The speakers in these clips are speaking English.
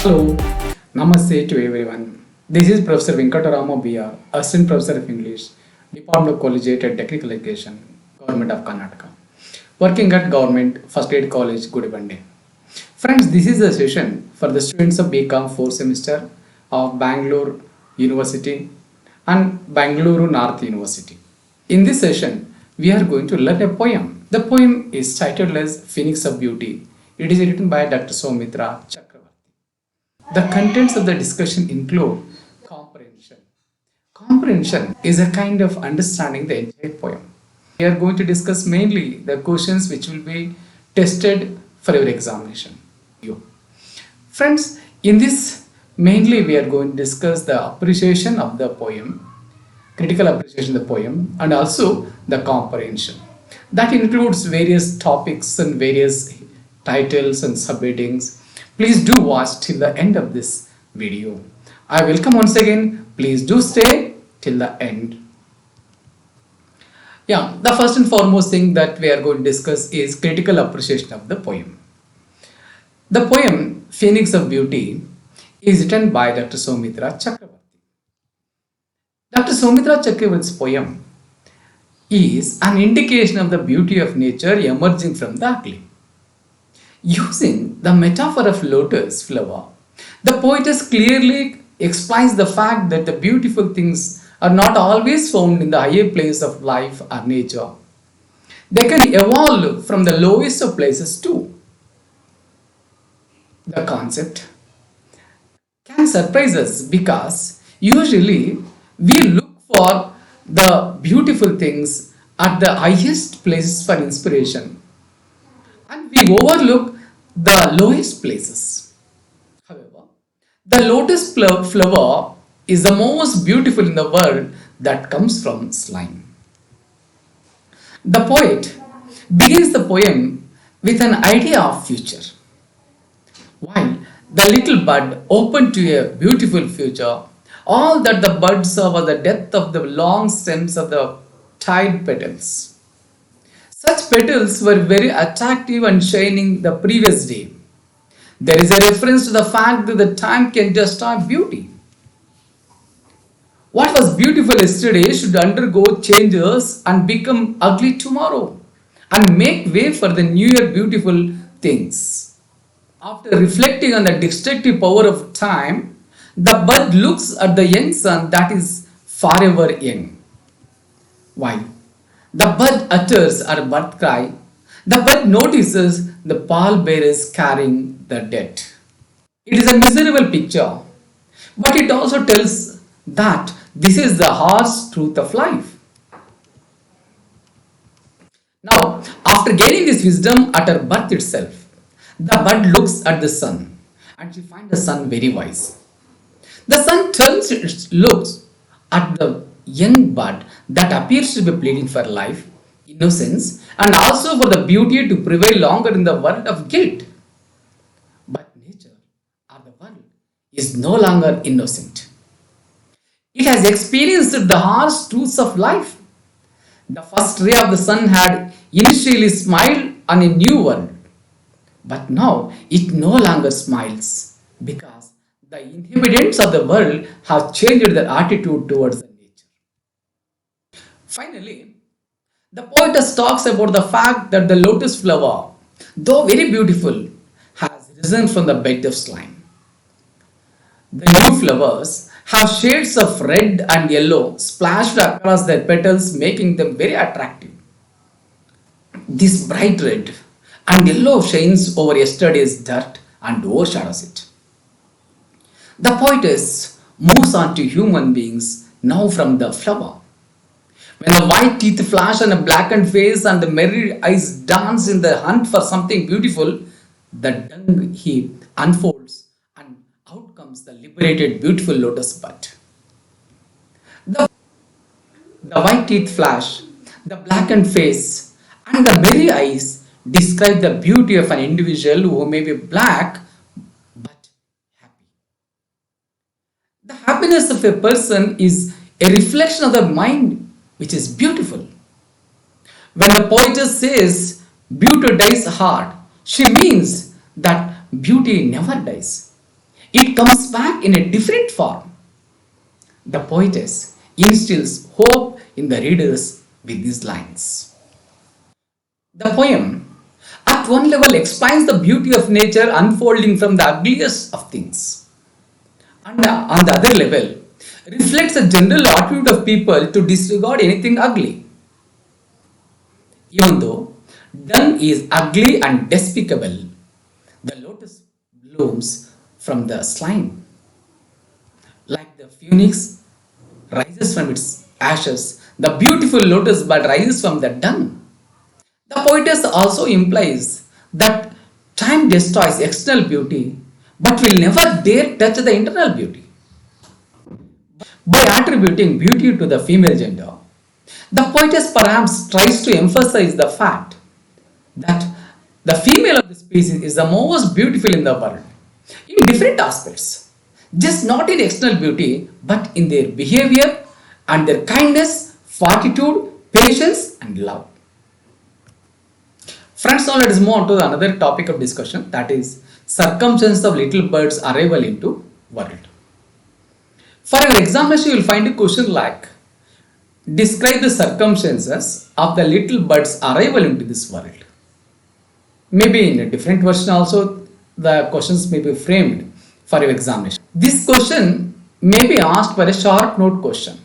Hello, Namaste to everyone. This is Professor Venkatarama B.R., Assistant Professor of English, Department of Collegiate and Technical Education, Government of Karnataka, working at Government First Grade College, Gudibande. Friends, this is a session for the students of BCom 4th semester of Bangalore University and Bangalore North University. In this session, we are going to learn a poem. The poem is titled as Phoenix of Beauty. It is written by Dr. Soumitra Chakravarti. The contents of the discussion include comprehension. Comprehension is a kind of understanding the entire poem. We are going to discuss mainly the questions which will be tested for your examination. Friends, in this mainly we are going to discuss the appreciation of the poem, critical appreciation of the poem, and also the comprehension. That includes various topics and various titles and subheadings. Please do watch till the end of this video. I welcome once again. Please do stay till the end. The first and foremost thing that we are going to discuss is critical appreciation of the poem. The poem Phoenix of Beauty is written by Dr. Soumitra Chakravarti. Dr. Soumitra Chakravarti's poem is an indication of the beauty of nature emerging from the ugly. Using the metaphor of lotus flower, the poetess clearly explains the fact that the beautiful things are not always found in the higher place of life or nature. They can evolve from the lowest of places too. The concept can surprise us because usually we look for the beautiful things at the highest places for inspiration, and we overlook the lowest places. However, the lotus flower is the most beautiful in the world that comes from slime. The poet begins the poem with an idea of future. While the little bud opened to a beautiful future, all that the bud saw was the depth of the long stems of the tied petals. Such petals were very attractive and shining the previous day. There is a reference to the fact that the time can destroy beauty. What was beautiful yesterday should undergo changes and become ugly tomorrow and make way for the newer beautiful things. After reflecting on the destructive power of time, the bud looks at the young sun that is forever young. Why? The bud utters her birth cry. The bud notices the pallbearers carrying the dead. It is a miserable picture, but it also tells that this is the harsh truth of life. Now, after gaining this wisdom at her birth itself, the bud looks at the sun and she finds the sun very wise. The sun turns its looks at the young bud that appears to be pleading for life, innocence, and also for the beauty to prevail longer in the world of guilt. But nature, or the world, is no longer innocent. It has experienced the harsh truths of life. The first ray of the sun had initially smiled on a new world, but now it no longer smiles because the inhabitants of the world have changed their attitude towards the nature. Finally, the poetess talks about the fact that the lotus flower, though very beautiful, has risen from the bed of slime. The new flowers have shades of red and yellow splashed across their petals, making them very attractive. This bright red and yellow shines over yesterday's dirt and overshadows it. The poetess moves on to human beings now from the flower. When the white teeth flash on a blackened face and the merry eyes dance in the hunt for something beautiful, the dung heap unfolds and out comes the liberated beautiful lotus bud. The white teeth flash, the blackened face, and the merry eyes describe the beauty of an individual who may be black but happy. The happiness of a person is a reflection of the mind which is beautiful. When the poetess says beauty dies hard, she means that beauty never dies. it comes back in a different form. The poetess instills hope in the readers with these lines. The poem, at one level, explains the beauty of nature unfolding from the ugliest of things, and on the other level, reflects a general attitude of people to disregard anything ugly. Even though dung is ugly and despicable, the lotus blooms from the slime. Like the phoenix rises from its ashes, the beautiful lotus bud rises from the dung. The poetess also implies that time destroys external beauty but will never dare touch the internal beauty. By attributing beauty to the female gender, the poetess perhaps tries to emphasize the fact that the female of the species is the most beautiful in the world in different aspects, just not in external beauty but in their behavior and their kindness, fortitude, patience, and love. Friends, now let us move on to another topic of discussion, that is circumstances of little bird's arrival into world. For your examination, you will find a question like describe the circumstances of the little bird's arrival into this world. Maybe in a different version also the questions may be framed for your examination. This question may be asked for a short note question.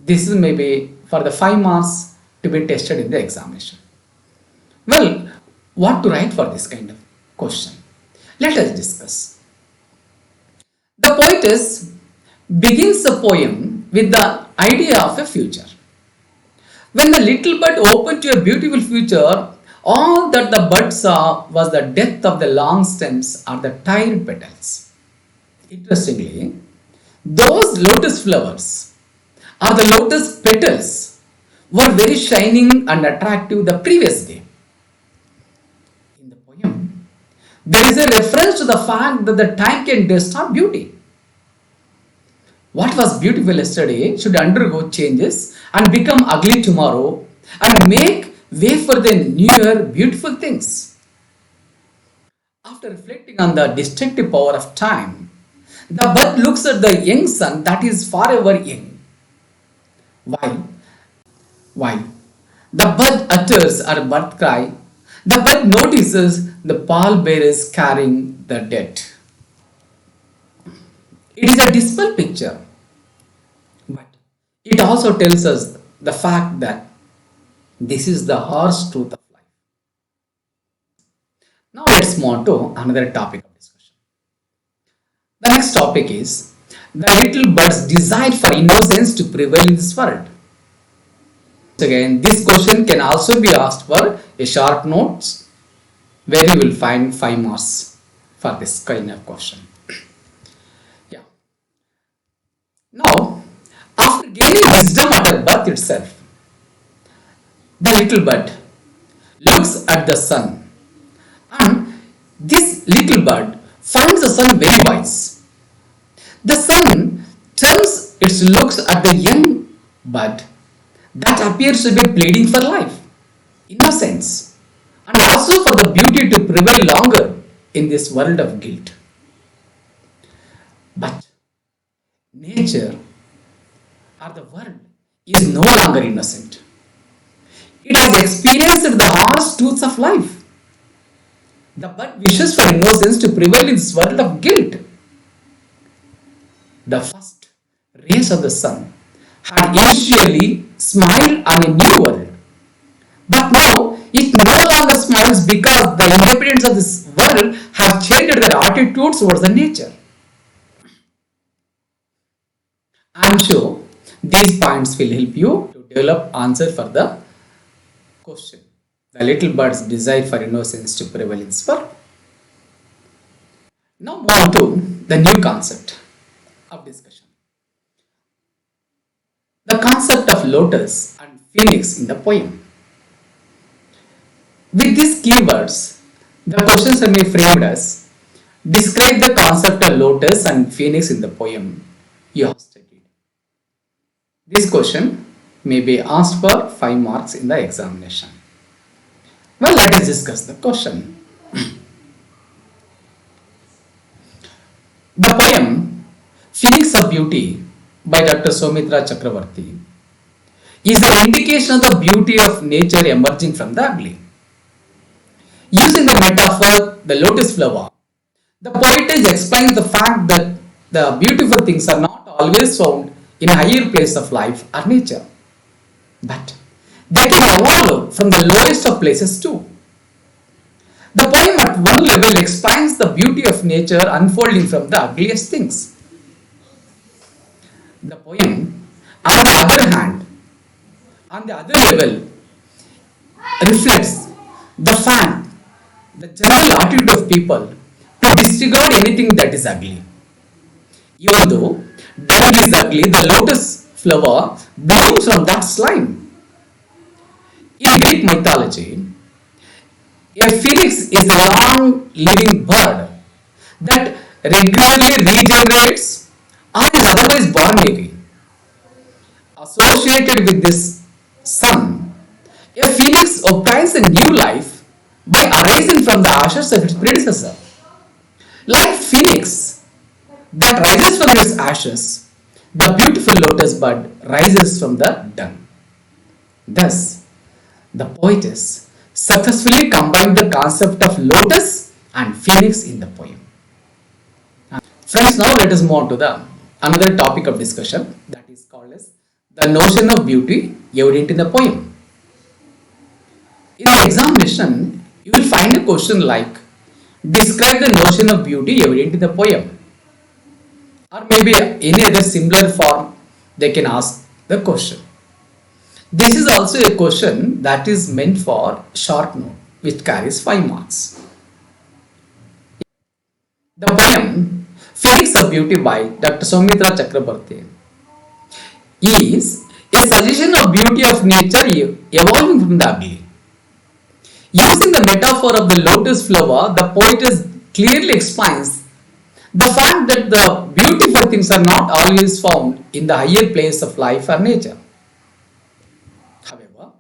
This is maybe for the 5 marks to be tested in the examination. Well, what to write for this kind of question? Let us discuss. The poetess begins the poem with the idea of a future. When the little bird opened to a beautiful future, all that the bird saw was the death of the long stems or the tired petals. Interestingly, those lotus flowers or the lotus petals were very shining and attractive the previous day. In the poem, there is a reference to the fact that the time can destroy beauty. What was beautiful yesterday should undergo changes and become ugly tomorrow and make way for the newer beautiful things. After reflecting on the destructive power of time, the bird looks at the young sun that is forever young. While the bird utters her birth cry, the bird notices the pallbearers carrying the dead. It is a dismal picture, but it also tells us the fact that this is the harsh truth of life. Now let's move on to another topic of discussion. The next topic is the little bird's desire for innocence to prevail in this world. Again, this question can also be asked for a short notes where you will find 5 marks for this kind of question. Yeah. Now, after gaining wisdom at her birth itself, the little bird looks at the sun, and this little bird finds the sun very wise. The sun turns its looks at the young bird that appears to be pleading for life, innocence, and also for the beauty to prevail longer in this world of guilt. But nature or the world is no longer innocent. It has experienced the harsh truths of life. The bird wishes for innocence to prevail in this world of guilt. The first rays of the sun had initially smiled on a new world, but now it no longer smiles because the inhabitants of this world have changed their attitudes towards the nature. I am sure these points will help you to develop answer for the question. The little bird's desire for innocence to prevail in this world. Now move on to the new concept of discussion. The concept of lotus and phoenix in the poem. With these keywords, the questions are being framed as describe the concept of lotus and phoenix in the poem you have studied. This question may be asked for 5 marks in the examination. Well, let us discuss the question. The poem Phoenix of Beauty by Dr. Soumitra Chakravarti is an indication of the beauty of nature emerging from the ugly. Using the metaphor, the lotus flower, the poetess explains the fact that the beautiful things are not always found in a higher place of life or nature, but they can evolve from the lowest of places too. The poem at one level explains the beauty of nature unfolding from the ugliest things. The poem, on the other hand, on the other level, reflects the fact, the general attitude of people to disregard anything that is ugly. Even though dung is ugly, the lotus flower blooms from that slime. In Greek mythology, a phoenix is a long living bird that regularly regenerates or is otherwise born again. Associated with this sun, a phoenix obtains a new life by arising from the ashes of its predecessor. Like phoenix that rises from its ashes, the beautiful lotus bud rises from the dung. Thus, the poetess successfully combined the concept of lotus and phoenix in the poem. Friends, now let us move on to the another topic of discussion, that is called as the notion of beauty evident in the poem. In the examination, you will find a question like describe the notion of beauty evident in the poem, or maybe any other similar form they can ask the question. This is also a question that is meant for short note which carries 5 marks. The poem Phoenix of Beauty by Dr. Soumitra Chakrabarti is a suggestion of beauty of nature evolving from the ugly. Using the metaphor of the lotus flower, the poetess clearly explains the fact that the beautiful things are not always found in the higher place of life or nature. However,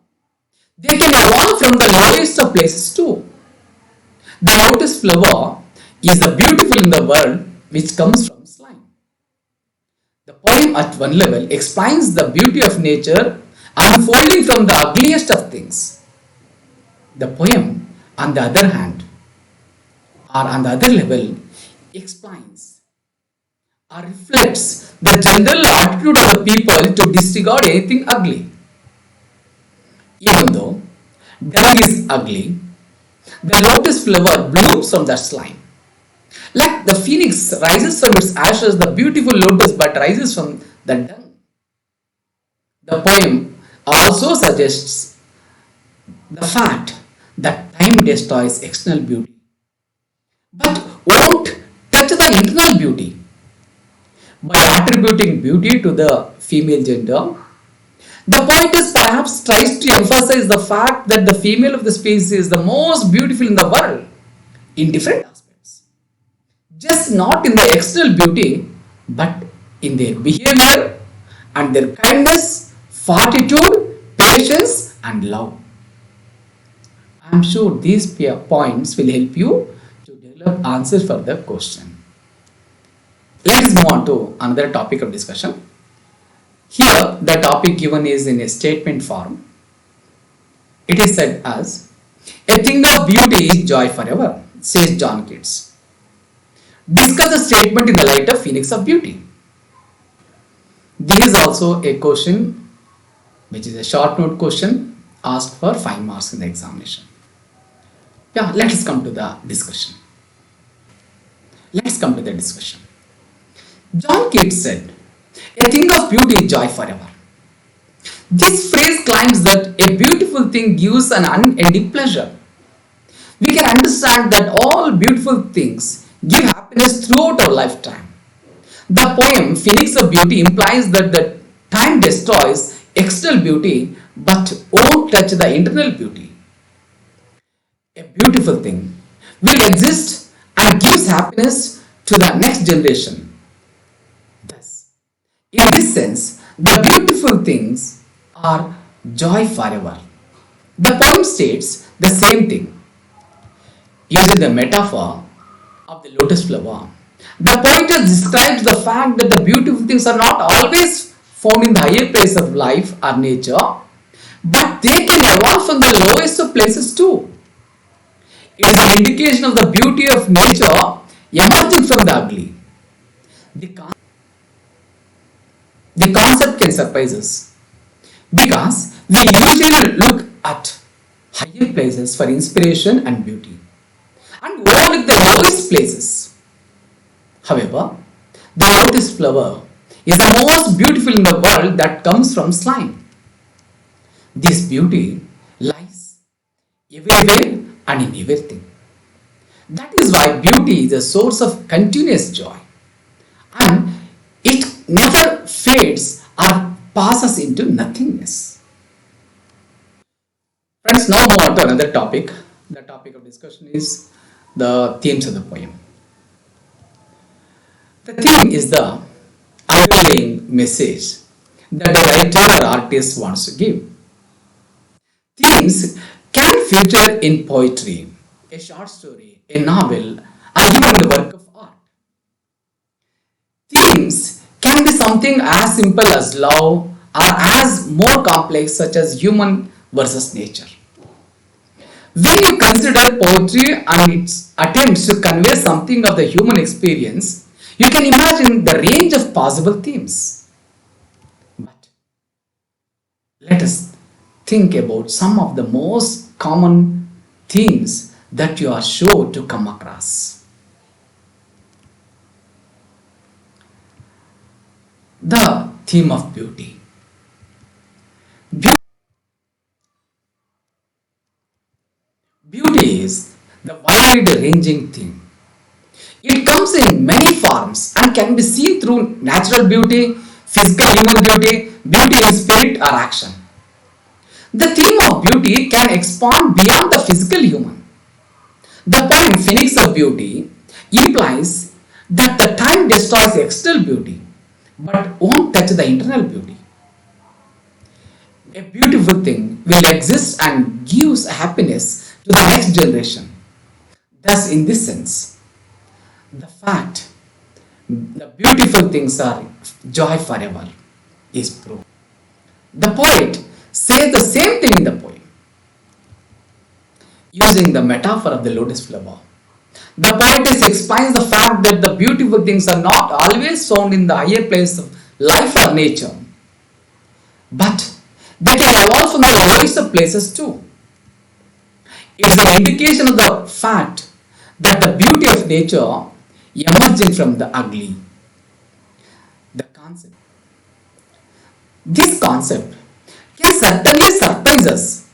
they can evolve from the lowest of places too. The lotus flower is the beautiful in the world which comes from slime. The poem at one level explains the beauty of nature unfolding from the ugliest of things. The poem, on the other hand, or on the other level, explains or reflects the general attitude of the people to disregard anything ugly. Even though dung is ugly, the lotus flower blooms from that slime. Like the phoenix rises from its ashes, the beautiful lotus bud rises from the dung. The poem also suggests the fact that time destroys external beauty, but won't touch the internal beauty. By attributing beauty to the female gender, the poetess perhaps tries to emphasize the fact that the female of the species is the most beautiful in the world in different aspects. Just not in the external beauty, but in their behavior and their kindness, fortitude, patience, and love. I am sure these points will help you to develop answers for the question. Let us move on to another topic of discussion. Here, the topic given is in a statement form. It is said as, a thing of beauty is joy forever, says John Keats. Discuss the statement in the light of Phoenix of Beauty. This is also a question which is a short note question asked for 5 marks in the examination. Yeah, let us come to the discussion. John Keats said, a thing of beauty is joy forever. This phrase claims that a beautiful thing gives an unending pleasure. We can understand that all beautiful things give happiness throughout our lifetime. The poem Phoenix of Beauty implies that the time destroys external beauty but won't touch the internal beauty. A beautiful thing will exist and gives happiness to the next generation. Thus, in this sense, the beautiful things are joy forever. The poem states the same thing using the metaphor of the lotus flower. The poetess describes the fact that the beautiful things are not always found in the higher place of life or nature, but they can evolve from the lowest of places too. It is an indication of the beauty of nature emerging from the ugly. The, the concept can surprise us because we usually look at higher places for inspiration and beauty and overlook the lowest places. However, the lotus flower is the most beautiful in the world that comes from slime. This beauty lies everywhere and in everything. That is why beauty is a source of continuous joy and it never fades or passes into nothingness. Friends, now move on to another topic. The topic of discussion is the themes of the poem. The theme is the underlying message that the writer or artist wants to give. Themes can feature in poetry, a short story, a novel, or even the work of art. Themes can be something as simple as love or as more complex such as human versus nature. When you consider poetry and its attempts to convey something of the human experience, you can imagine the range of possible themes. But let us think about some of the most common themes that you are sure to come across. The theme of beauty. Beauty is the wide ranging theme. It comes in many forms and can be seen through natural beauty, physical human beauty, beauty in spirit or action. The theme of beauty can expand beyond the physical human. The poem Phoenix of Beauty implies that the time destroys external beauty but won't touch the internal beauty. A beautiful thing will exist and gives happiness to the next generation. Thus, in this sense, the fact the beautiful things are joy forever is proof. The poet says the same thing in the poem using the metaphor of the lotus flower. The poetess explains the fact that the beautiful things are not always found in the higher place of life or nature, but they can evolve from the lowest of places too. It is an indication of the fact that the beauty of nature emerging from the ugly. The concept. This concept can certainly surprise us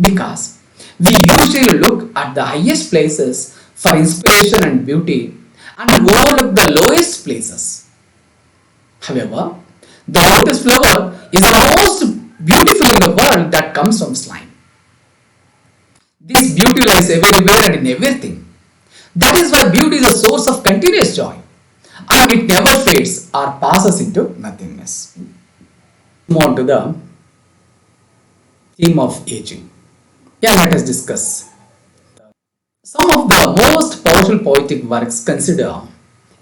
because we usually look at the highest places for inspiration and beauty and overlook the lowest places. However, the lotus flower is the most beautiful in the world that comes from slime. This beauty lies everywhere and in everything. That is why beauty is a source of continuous joy and it never fades or passes into nothingness. Move on to the theme of aging. Yeah, let us discuss. Some of the most powerful poetic works consider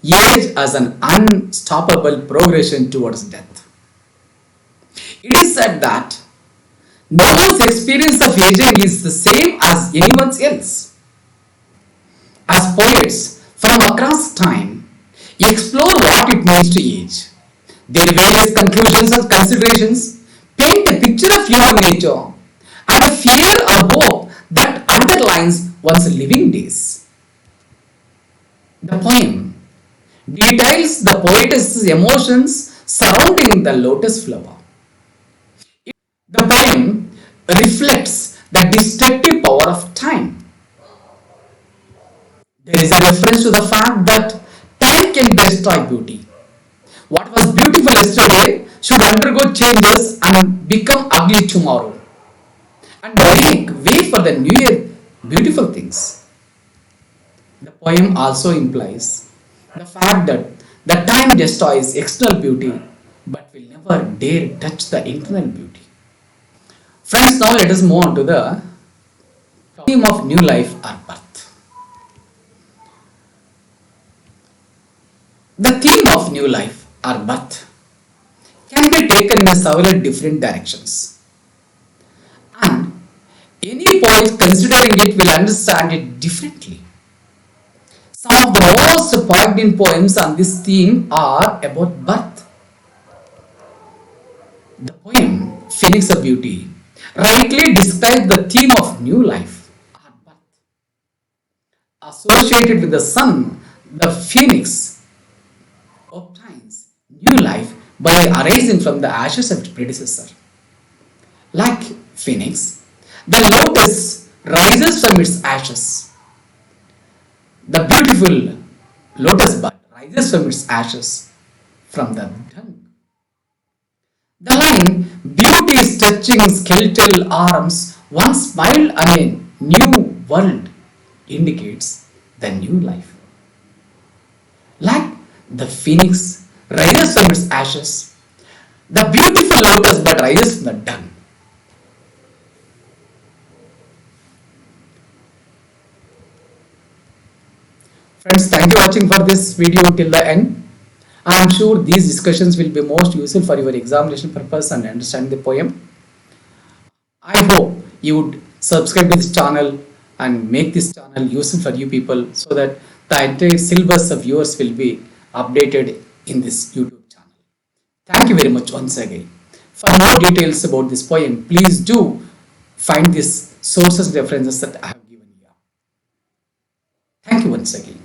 age as an unstoppable progression towards death. It is said that no one's experience of aging is the same as anyone else. As poets from across time explore what it means to age, their various conclusions and considerations paint a picture of human nature and a fear or hope that underlines one's living days. The poem details the poetess's emotions surrounding the lotus flower. The poem reflects the destructive power of time. There is a reference to the fact that time can destroy beauty. What was beautiful yesterday should undergo changes and become ugly tomorrow and make way for the new year beautiful things. The poem also implies the fact that the time destroys external beauty but will never dare touch the internal beauty. Friends, now let us move on to the theme of new life or birth. The theme of new life or birth can be taken in several different directions, and any poet considering it will understand it differently. Some of the most poignant poems on this theme are about birth. The poem Phoenix of Beauty rightly describes the theme of new life or birth. Associated with the sun, the phoenix obtains new life by arising from the ashes of its predecessor. Like phoenix, the lotus rises from its ashes. The beautiful lotus bud rises from its ashes from the dung. The line beauty is touching skeletal arms, one smile and a new world indicates the new life. Like the phoenix rises from its ashes, the beautiful lotus bud rises from the dung. Friends, thank you for watching for this video till the end. I am sure these discussions will be most useful for your examination purpose and understand the poem. I hope you would subscribe to this channel and make this channel useful for you people so that the entire syllabus of yours will be updated in this YouTube channel. Thank you very much once again. For more details about this poem, please do find these sources and references that I have given you. Thank you once again.